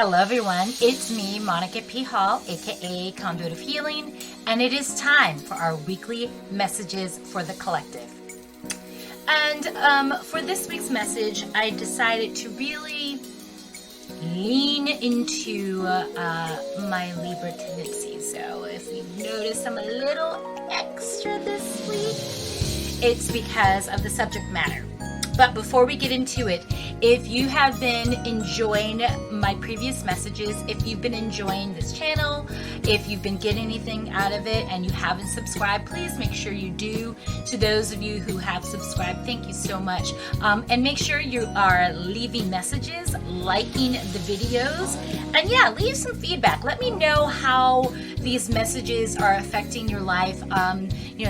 Hello, everyone. It's me, Monica P. Hall, aka Conduit of Healing, and it is time for our weekly messages for the collective. And for this week's message, I decided to really lean into my Libra tendencies. So if you've noticed I'm a little extra this week, it's because of the subject matter. But before we get into it, if you have been enjoying my previous messages, if you've been enjoying this channel, if you've been getting anything out of it and you haven't subscribed, please make sure you do. To those of you who have subscribed, thank you so much. And make sure you are leaving messages, liking the videos, and yeah, leave some feedback. Let me know how these messages are affecting your life,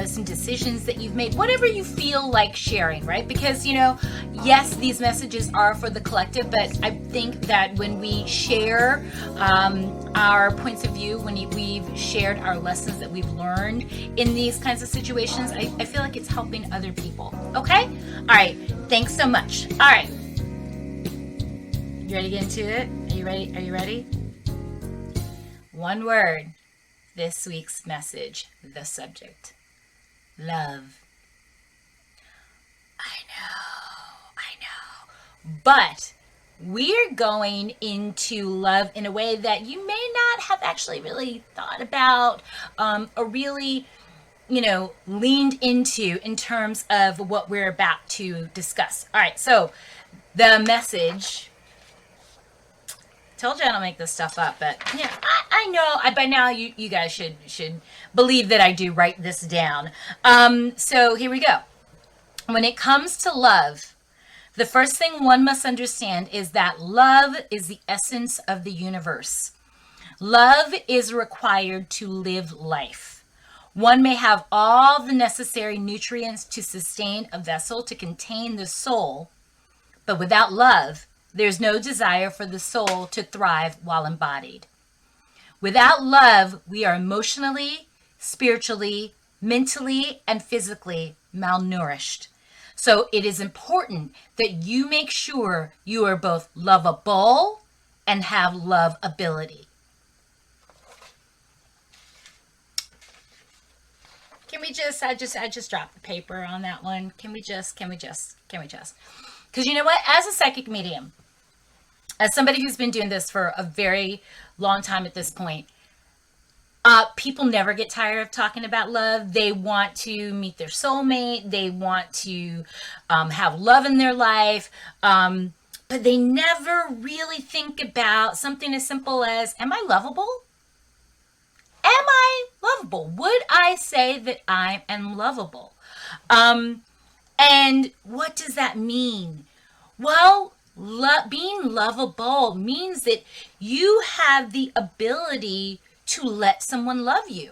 some decisions that you've made, whatever you feel like sharing, right? Because, yes, these messages are for the collective, but I think that when we share our points of view, when we've shared our lessons that we've learned in these kinds of situations, I feel like it's helping other people. Okay? All right. Thanks so much. All right. You ready to get into it? Are you ready? Are you ready? One word. This week's message, the subject. Love. I know. But we're going into love in a way that you may not have actually really thought about or really, leaned into in terms of what we're about to discuss. All right, so the message. Told you I don't make this stuff up, but yeah, I know. By now you guys should believe that I do write this down. So here we go. When it comes to love, the first thing one must understand is that love is the essence of the universe. Love is required to live life. One may have all the necessary nutrients to sustain a vessel to contain the soul, but without love, there's no desire for the soul to thrive while embodied. Without love, we are emotionally, spiritually, mentally, and physically malnourished. So it is important that you make sure you are both lovable and have love ability. Can we just, I just dropped the paper on that one. Can we just? Because you know what? As a psychic medium, as somebody who's been doing this for a very long time at this point, people never get tired of talking about love. They want to meet their soulmate. They want to have love in their life. But they never really think about something as simple as, am I lovable? Am I lovable? Would I say that I am lovable? And what does that mean? Well, being lovable means that you have the ability to let someone love you.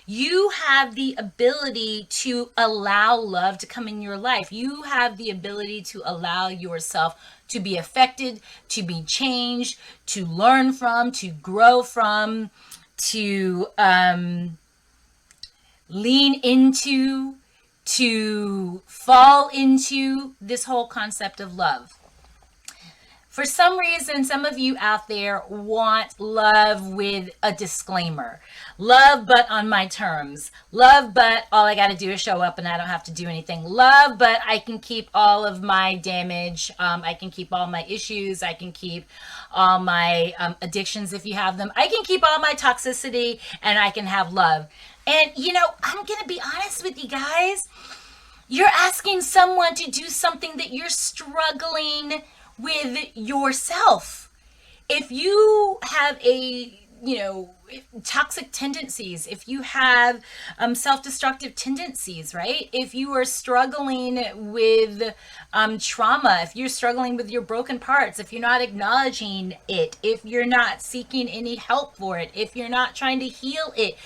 You have the ability to allow love to come in your life. You have the ability to allow yourself to be affected, to be changed, to learn from, to grow from, to lean into, to fall into this whole concept of love. For some reason, some of you out there want love with a disclaimer. Love, but on my terms. Love, but all I got to do is show up and I don't have to do anything. Love, but I can keep all of my damage. I can keep all my issues. I can keep all my addictions if you have them. I can keep all my toxicity and I can have love. And, I'm going to be honest with you guys. You're asking someone to do something that you're struggling with yourself. If you have toxic tendencies, if you have self-destructive tendencies, right? If you are struggling with trauma, if you're struggling with your broken parts, if you're not acknowledging it, if you're not seeking any help for it, if you're not trying to heal it,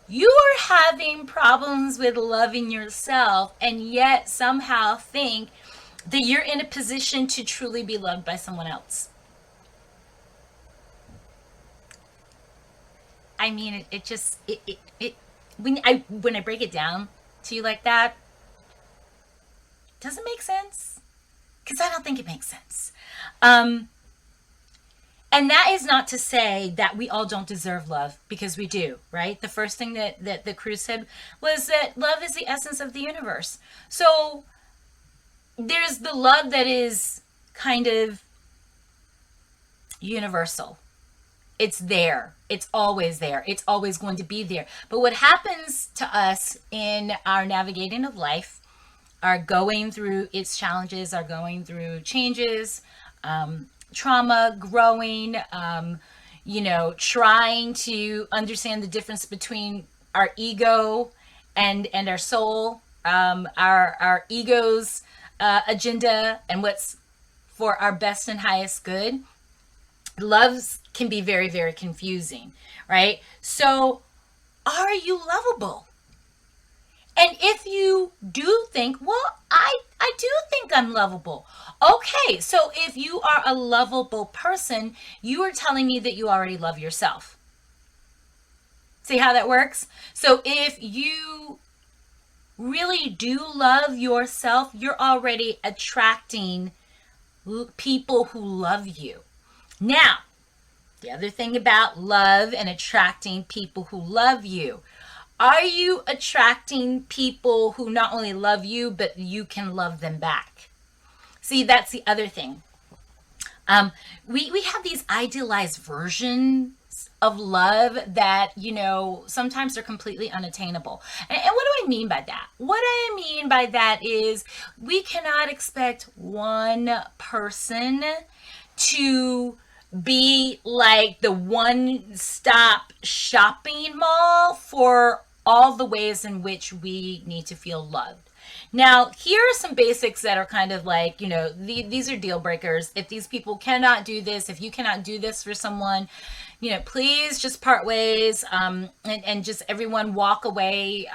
you are having problems with loving yourself and yet somehow think that you're in a position to truly be loved by someone else. I mean, when I break it down to you like that, does it make sense? Because I don't think it makes sense. And that is not to say that we all don't deserve love, because we do, right? The first thing that the crew said was that love is the essence of the universe. So there's the love that is kind of universal. It's there. It's always there. It's always going to be there. But what happens to us in our navigating of life, our going through its challenges, our going through changes, trauma, growing, trying to understand the difference between our ego and our soul, our ego's agenda and what's for our best and highest good. Loves can be very, very confusing, right? So, are you lovable? And if you do think, well, I do think I'm lovable. Okay, so if you are a lovable person, you are telling me that you already love yourself. See how that works? So if you really do love yourself, you're already attracting people who love you. Now, the other thing about love and attracting people who love you, are you attracting people who not only love you, but you can love them back? See, that's the other thing. We have these idealized versions of love that, sometimes they're completely unattainable. And what do I mean by that? What I mean by that is we cannot expect one person to be like the one-stop shopping mall for all the ways in which we need to feel loved. Now, here are some basics that are kind of like, these are deal breakers. If these people cannot do this, if you cannot do this for someone, please just part ways, and just everyone walk away,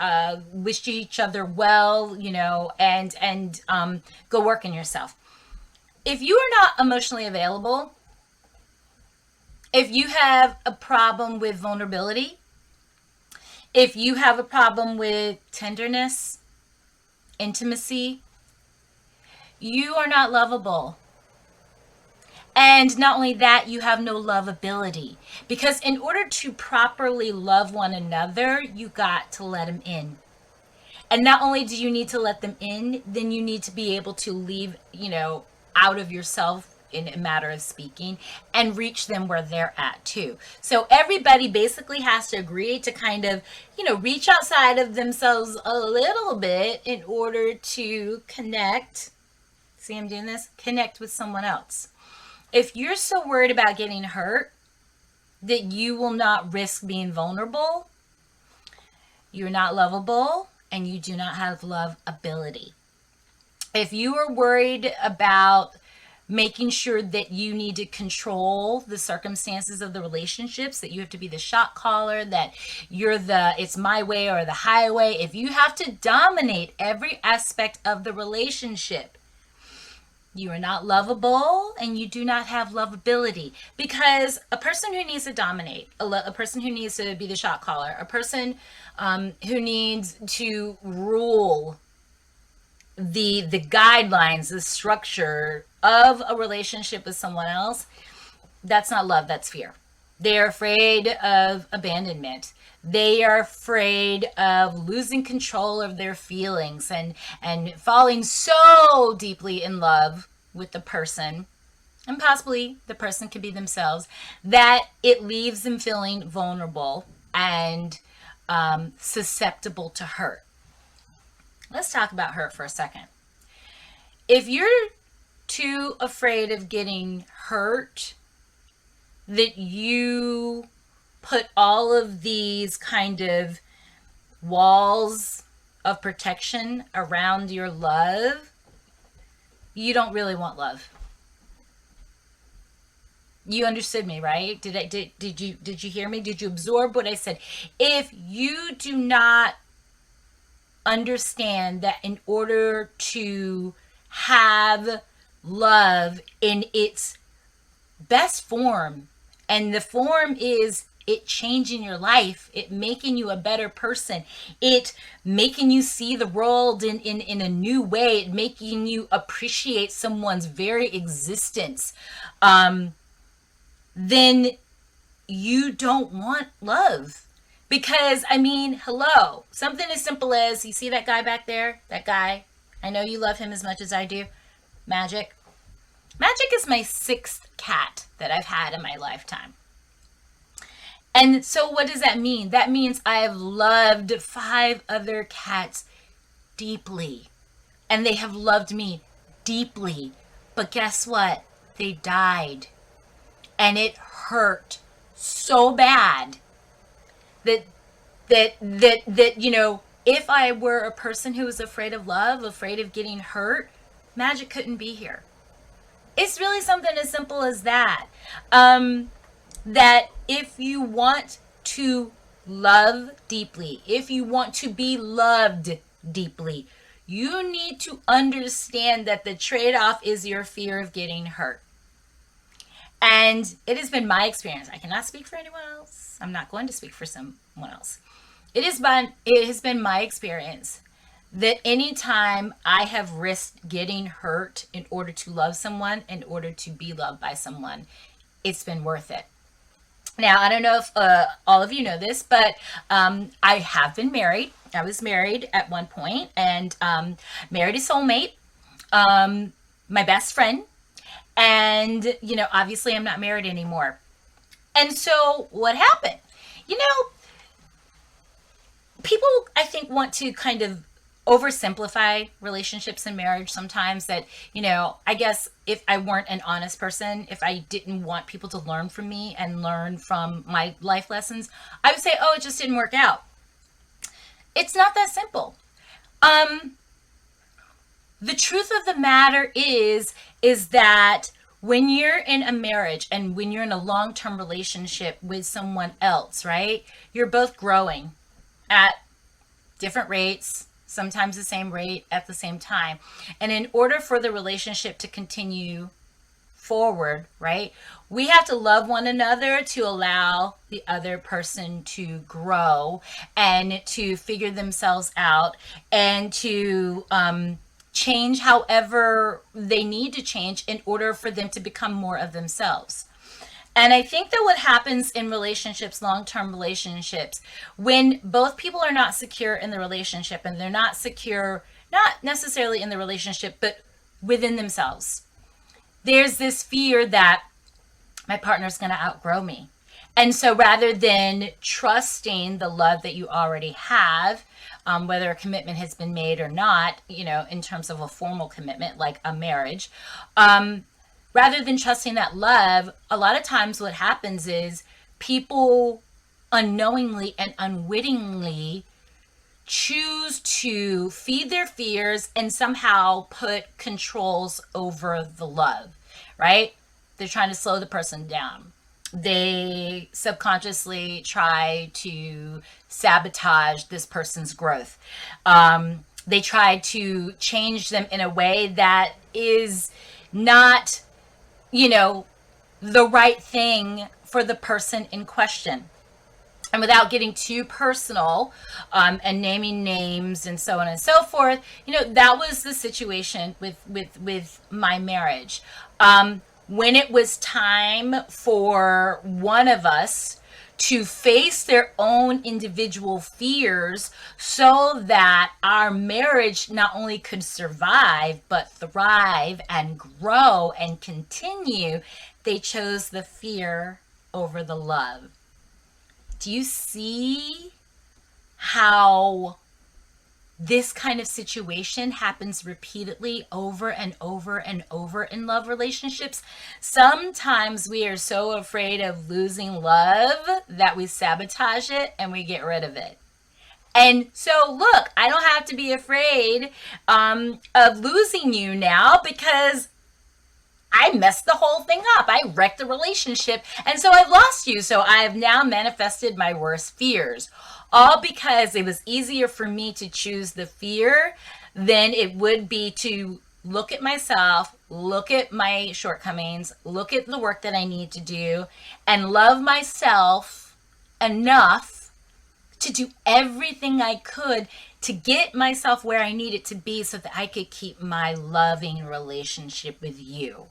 wish each other well, and go work on yourself. If you are not emotionally available, if you have a problem with vulnerability, if you have a problem with tenderness, intimacy, you are not lovable. And not only that, you have no lovability. Because in order to properly love one another, you got to let them in. And not only do you need to let them in, then you need to be able to leave, out of yourself, in a matter of speaking, and reach them where they're at too. So everybody basically has to agree to kind of, reach outside of themselves a little bit in order to connect. See, I'm doing this? Connect with someone else. If you're so worried about getting hurt that you will not risk being vulnerable, you're not lovable and you do not have love ability. If you are worried about making sure that you need to control the circumstances of the relationships, that you have to be the shot caller, that you're it's my way or the highway, if you have to dominate every aspect of the relationship, you are not lovable and you do not have lovability. Because a person who needs to dominate, a person who needs to be the shot caller, a person who needs to rule the guidelines, the structure of a relationship with someone else, that's not love, that's fear. They're afraid of abandonment. They are afraid of losing control of their feelings and falling so deeply in love with the person, and possibly the person could be themselves, that it leaves them feeling vulnerable and susceptible to hurt. Let's talk about hurt for a second. If you're too afraid of getting hurt, that you put all of these kind of walls of protection around your love, you don't really want love. You understood me, right? Did you hear me? Did you absorb what I said? If you do not understand that in order to have love in its best form, and the form is it changing your life, it making you a better person, it making you see the world in a new way, it making you appreciate someone's very existence, then you don't want love. Because, I mean, hello, something as simple as, you see that guy back there? That guy? I know you love him as much as I do. Magic. Magic is my 6th cat that I've had in my lifetime. And so what does that mean? That means I have loved 5 other cats deeply. And they have loved me deeply. But guess what? They died. And it hurt so bad that if I were a person who was afraid of love, afraid of getting hurt, Magic couldn't be here. It's really something as simple as that. That if you want to love deeply, if you want to be loved deeply, you need to understand that the trade-off is your fear of getting hurt. And it has been my experience. I cannot speak for anyone else. I'm not going to speak for someone else. It has been my experience that anytime I have risked getting hurt in order to love someone, in order to be loved by someone, it's been worth it. Now, I don't know if all of you know this, but I have been married. I was married at one point, and married a soulmate, my best friend. And, obviously I'm not married anymore. And so what happened? People, I think, want to kind of oversimplify relationships and marriage sometimes, that, I guess if I weren't an honest person, if I didn't want people to learn from me and learn from my life lessons, I would say, oh, it just didn't work out. It's not that simple. The truth of the matter is that when you're in a marriage and when you're in a long-term relationship with someone else, right, you're both growing at different rates, sometimes the same rate at the same time. And in order for the relationship to continue forward, right, we have to love one another to allow the other person to grow and to figure themselves out and to change however they need to change in order for them to become more of themselves. And I think that what happens in relationships, long-term relationships, when both people are not secure in the relationship, and they're not secure, not necessarily in the relationship, but within themselves, there's this fear that my partner's going to outgrow me. And so rather than trusting the love that you already have, whether a commitment has been made or not, in terms of a formal commitment like a marriage, rather than trusting that love, a lot of times what happens is people unknowingly and unwittingly choose to feed their fears and somehow put controls over the love, right? They're trying to slow the person down. They subconsciously try to sabotage this person's growth. They try to change them in a way that is not, the right thing for the person in question. And without getting too personal and naming names and so on and so forth, that was the situation with my marriage. When it was time for one of us to face their own individual fears so that our marriage not only could survive, but thrive and grow and continue, they chose the fear over the love. Do you see how this kind of situation happens repeatedly over and over and over in love relationships? Sometimes we are so afraid of losing love that we sabotage it and we get rid of it. And so, look, I don't have to be afraid of losing you now, because I messed the whole thing up. I wrecked the relationship, and so I've lost you. So I have now manifested my worst fears. All because it was easier for me to choose the fear than it would be to look at myself, look at my shortcomings, look at the work that I need to do, and love myself enough to do everything I could to get myself where I needed to be so that I could keep my loving relationship with you.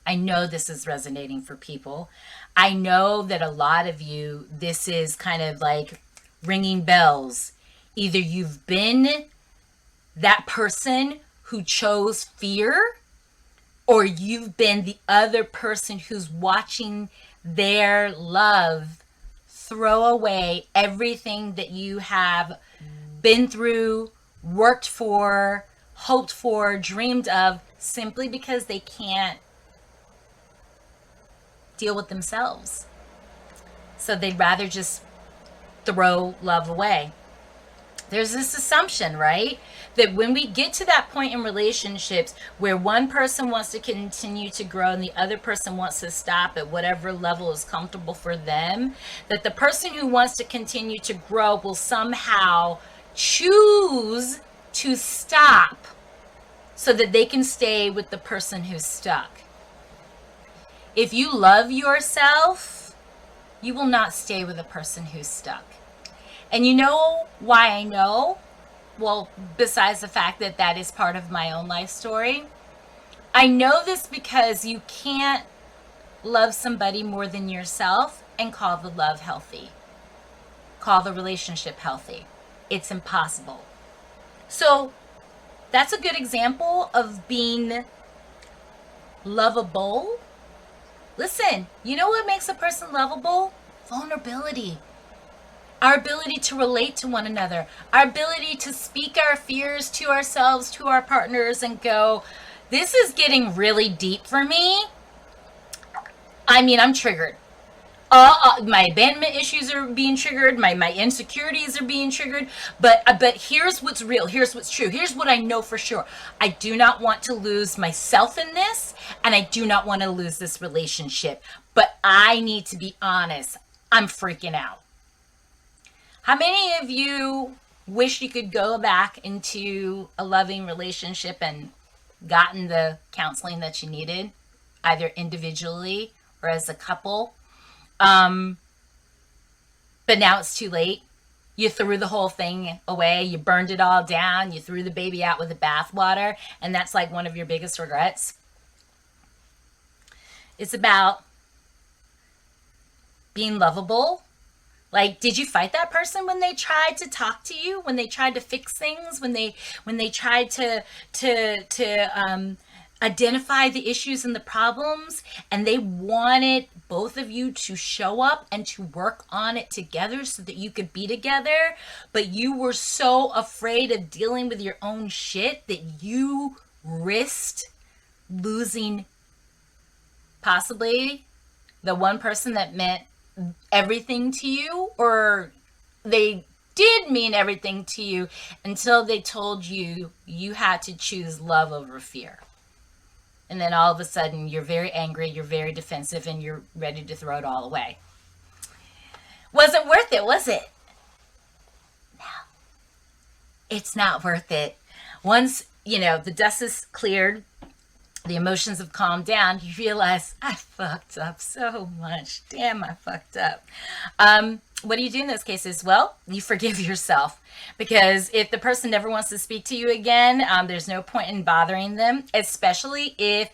I know this is resonating for people. I know that a lot of you, this is kind of like ringing bells. Either you've been that person who chose fear, or you've been the other person who's watching their love throw away everything that you have been through, worked for, hoped for, dreamed of, simply because they can't deal with themselves. So they'd rather just throw love away. There's this assumption, right? That when we get to that point in relationships where one person wants to continue to grow and the other person wants to stop at whatever level is comfortable for them, that the person who wants to continue to grow will somehow choose to stop so that they can stay with the person who's stuck. If you love yourself, you will not stay with a person who's stuck. And you know why I know? Well, besides the fact that that is part of my own life story, I know this because you can't love somebody more than yourself and call the love healthy, call the relationship healthy. It's impossible. So that's a good example of being lovable. Listen, you know what makes a person lovable? Vulnerability. Our ability to relate to one another, our ability to speak our fears to ourselves, to our partners, and go, this is getting really deep for me. I mean, I'm triggered. My abandonment issues are being triggered. My insecurities are being triggered. But here's what's real. Here's what's true. Here's what I know for sure. I do not want to lose myself in this, and I do not want to lose this relationship. But I need to be honest. I'm freaking out. How many of you wish you could go back into a loving relationship and gotten the counseling that you needed, either individually or as a couple? But now it's too late. You threw the whole thing away. You burned it all down. You threw the baby out with the bathwater. And that's like one of your biggest regrets. It's about being lovable. Like, did you fight that person when they tried to talk to you, when they tried to fix things, when they tried to identify the issues and the problems, and they wanted both of you to show up and to work on it together so that you could be together, but you were so afraid of dealing with your own shit that you risked losing possibly the one person that meant everything to you, or they did mean everything to you until they told you you had to choose love over fear. And then all of a sudden you're very angry, you're very defensive, and you're ready to throw it all away. Wasn't worth it, was it? No. It's not worth it. Once, the dust is cleared, the emotions have calmed down, you realize, I fucked up so much. Damn, I fucked up. What do you do in those cases? Well, you forgive yourself, because if the person never wants to speak to you again, there's no point in bothering them, especially if,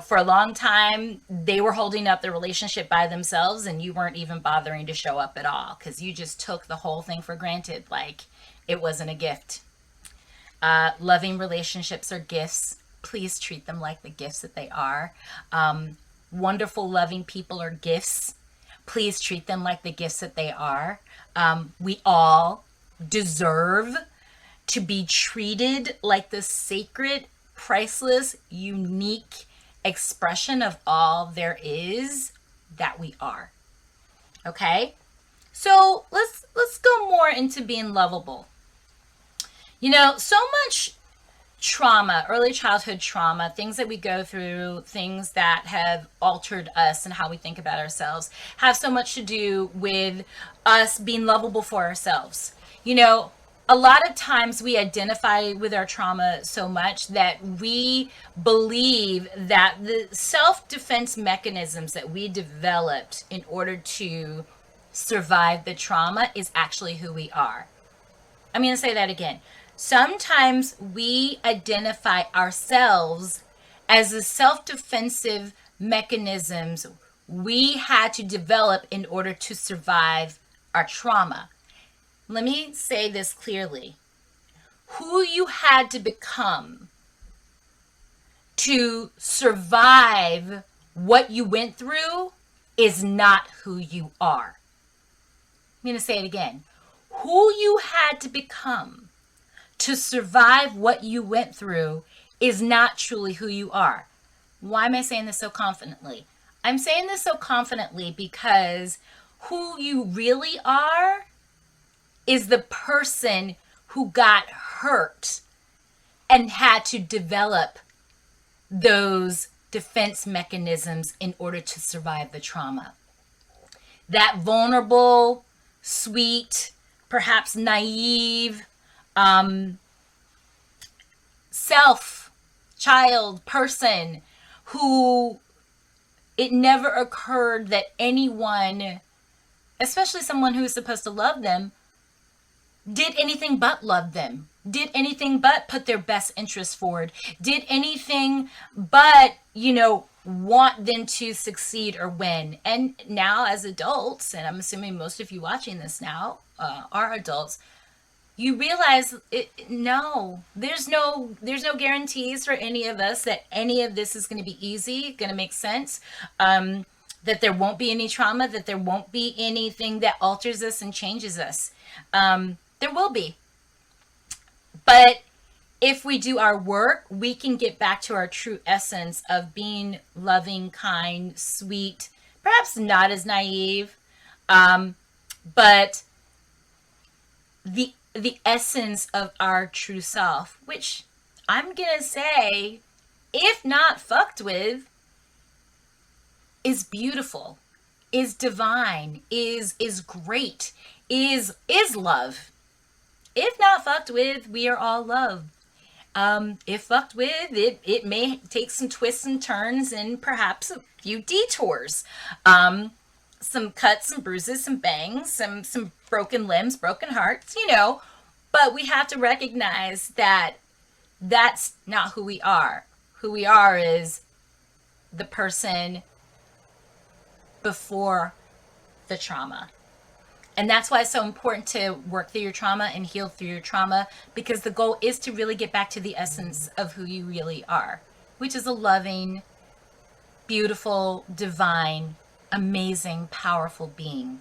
for a long time, they were holding up the relationship by themselves and you weren't even bothering to show up at all because you just took the whole thing for granted, like it wasn't a gift. Loving relationships are gifts. Please treat them like the gifts that they are. Wonderful, loving people are gifts. Please treat them like the gifts that they are. We all deserve to be treated like the sacred, priceless, unique expression of all there is that we are. Okay? So let's go more into being lovable. So much trauma, early childhood trauma, things that we go through, things that have altered us and how we think about ourselves, have so much to do with us being lovable for ourselves. A lot of times we identify with our trauma so much that we believe that the self-defense mechanisms that we developed in order to survive the trauma is actually who we are. I'm going to say that again. Sometimes we identify ourselves as the self-defensive mechanisms we had to develop in order to survive our trauma. Let me say this clearly. Who you had to become to survive what you went through is not who you are. I'm going to say it again. Who you had to become to survive what you went through is not truly who you are. Why am I saying this so confidently? I'm saying this so confidently because who you really are is the person who got hurt and had to develop those defense mechanisms in order to survive the trauma. That vulnerable, sweet, perhaps naive, child person who it never occurred that anyone, especially someone who is supposed to love them, did anything but love them, did anything but put their best interests forward, did anything but, want them to succeed or win. And now as adults, and I'm assuming most of you watching this now are adults, you realize there's no guarantees for any of us that any of this is going to be easy, going to make sense, that there won't be any trauma, that there won't be anything that alters us and changes us. There will be. But if we do our work, we can get back to our true essence of being loving, kind, sweet, perhaps not as naive, but the essence of our true self, which I'm going to say, if not fucked with, is beautiful, is divine, is great, is love. If not fucked with, we are all love. If fucked with, it may take some twists and turns and perhaps a few detours. Some cuts, some bruises, some bangs, some broken limbs, broken hearts, But we have to recognize that that's not who we are. Who we are is the person before the trauma. And that's why it's so important to work through your trauma and heal through your trauma, because the goal is to really get back to the essence of who you really are, which is a loving, beautiful, divine, amazing, powerful being.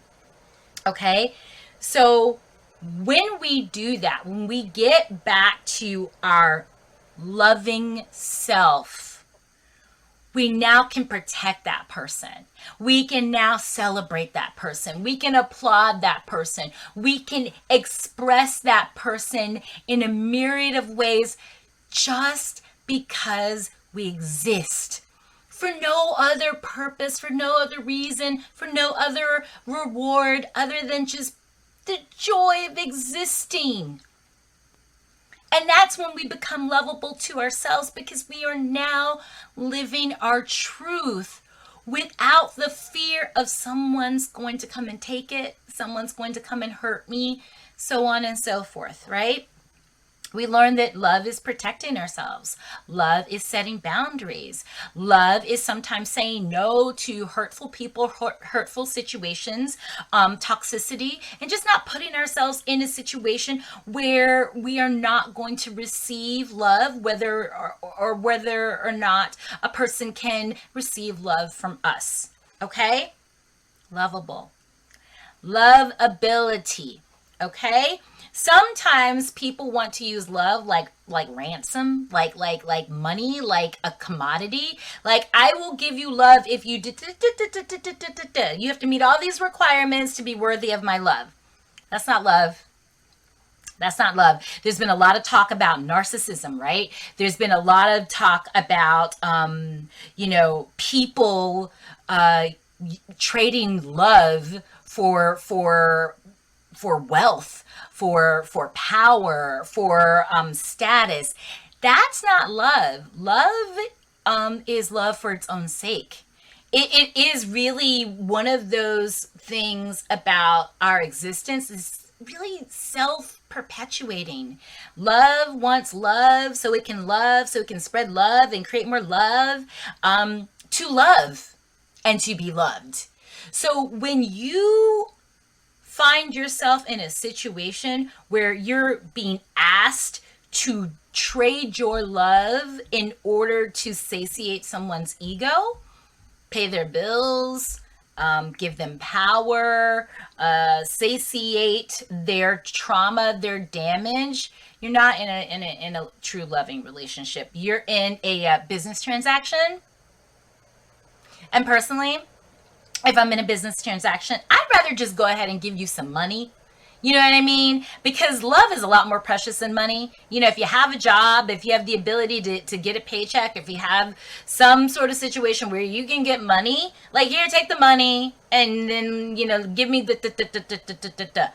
Okay? So when we do that, when we get back to our loving self, we now can protect that person. We can now celebrate that person. We can applaud that person. We can express that person in a myriad of ways just because we exist. For no other purpose, for no other reason, for no other reward other than just the joy of existing. And that's when we become lovable to ourselves, because we are now living our truth without the fear of someone's going to come and take it, someone's going to come and hurt me, so on and so forth, right? We learn that love is protecting ourselves. Love is setting boundaries. Love is sometimes saying no to hurtful people, hurtful situations, toxicity, and just not putting ourselves in a situation where we are not going to receive love, whether or not a person can receive love from us. Okay? Lovable. Lovability. Okay? Sometimes people want to use love like ransom, like money, like a commodity. Like, I will give you love if you you have to meet all these requirements to be worthy of my love. That's not love. That's not love. There's been a lot of talk about narcissism, right? There's been a lot of talk about, people trading love for wealth, for power, for status. That's not love. Love is love for its own sake. It is really one of those things about our existence really self-perpetuating. Love wants love so it can love, so it can spread love and create more love, to love and to be loved. So when you find yourself in a situation where you're being asked to trade your love in order to satiate someone's ego, pay their bills, give them power, satiate their trauma, their damage, you're not in a true loving relationship. You're in a business transaction. And personally, if I'm in a business transaction, I'd rather just go ahead and give you some money. You know what I mean? Because love is a lot more precious than money. You know, if you have a job, if you have the ability to get a paycheck, if you have some sort of situation where you can get money, like, here, take the money and then, you know, give me the.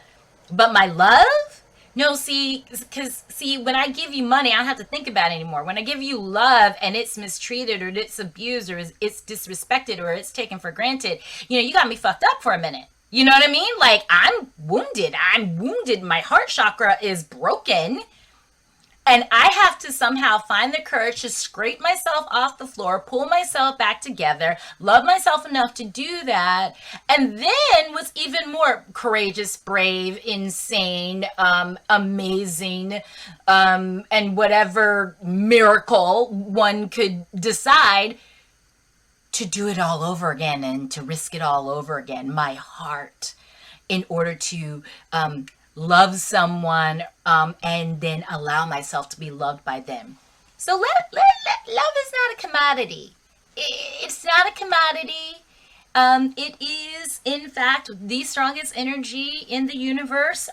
But my love? No, see, because, when I give you money, I don't have to think about it anymore. When I give you love and it's mistreated or it's abused or it's disrespected or it's taken for granted, you know, you got me fucked up for a minute. You know what I mean? Like, I'm wounded. My heart chakra is broken. And I have to somehow find the courage to scrape myself off the floor, pull myself back together, love myself enough to do that. And then what's even more courageous, brave, insane, amazing, and whatever miracle one could decide, to do it all over again and to risk it all over again, my heart, in order to love someone, and then allow myself to be loved by them. So love is not a commodity. It's not a commodity. It is, in fact, the strongest energy in the universe.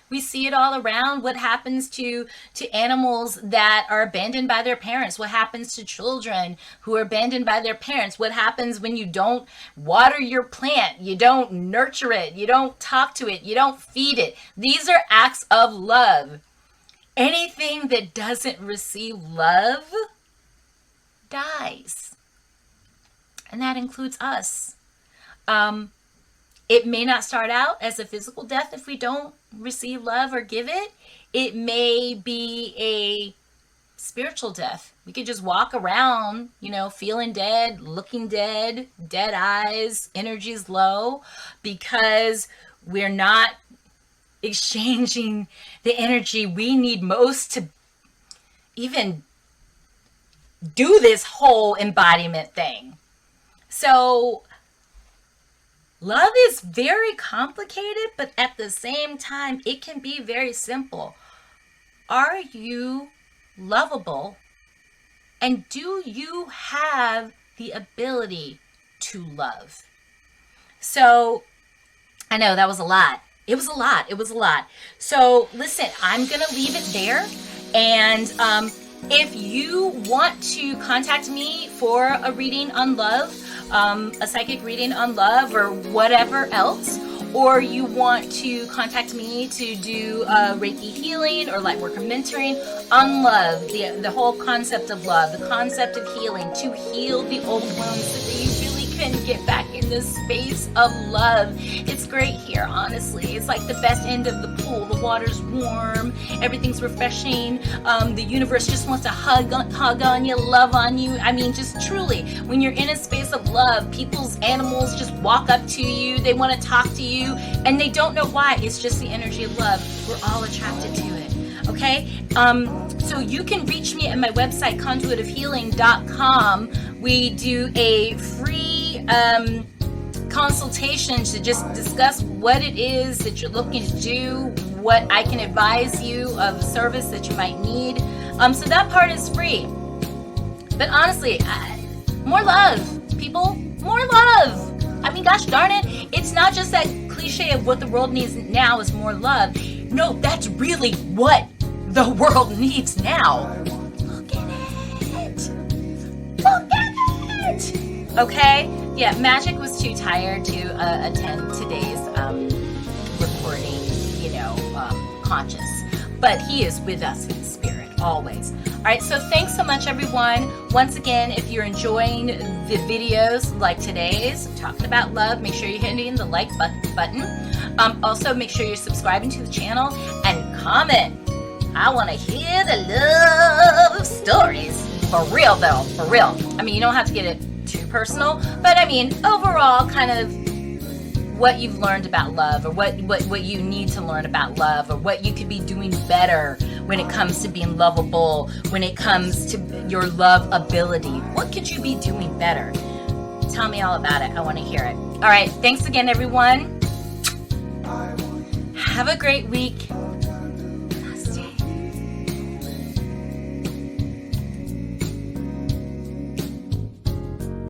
We see it all around. What happens to animals that are abandoned by their parents? What happens to children who are abandoned by their parents? What happens when you don't water your plant? You don't nurture it. You don't talk to it. You don't feed it. These are acts of love. Anything that doesn't receive love dies. And that includes us. It may not start out as a physical death if we don't receive love or give it. It may be a spiritual death. We could just walk around, you know, feeling dead, looking dead, dead eyes, energy's low, because we're not exchanging the energy we need most to even do this whole embodiment thing. So love is very complicated, but at the same time, it can be very simple. Are you lovable? And do you have the ability to love? So I know that was a lot. It was a lot. So listen, I'm going to leave it there. And if you want to contact me for a reading on love, a psychic reading on love or whatever else, or you want to contact me to do Reiki healing or light work or mentoring on love, the whole concept of love, the concept of healing, to heal the old wounds so that you really can get back in this space of love. It's great here, honestly. It's like the best end of the pool. The water's warm, everything's refreshing. The universe just wants to hug on you, love on you. I mean, just truly, when you're in a space of love, animals just walk up to you. They want to talk to you, and they don't know why. It's just the energy of love. We're all attracted to it. Okay? So you can reach me at my website, conduitofhealing.com. We do a free consultation to just discuss what it is that you're looking to do, what I can advise you of a service that you might need. So that part is free. But honestly, more love, people, more love. I mean, gosh darn it, it's not just that cliche of what the world needs now is more love. No, that's really what the world needs now. Look at it. Look at it. Okay? Yeah, Magic was too tired to attend today's recording, conscious. But he is with us in spirit. always. All right, so thanks so much, everyone. Once again, if you're enjoying the videos like today's, talking about love, make sure you're hitting the like button. Also, make sure you're subscribing to the channel and comment. I want to hear the love stories. For real, though, for real. I mean, you don't have to get it too personal, but I mean, overall, kind of what you've learned about love, or what you need to learn about love, or what you could be doing better when it comes to being lovable, when it comes to your love ability. What could you be doing better? Tell me all about it. I want to hear it. All right. Thanks again, everyone. Have a great week.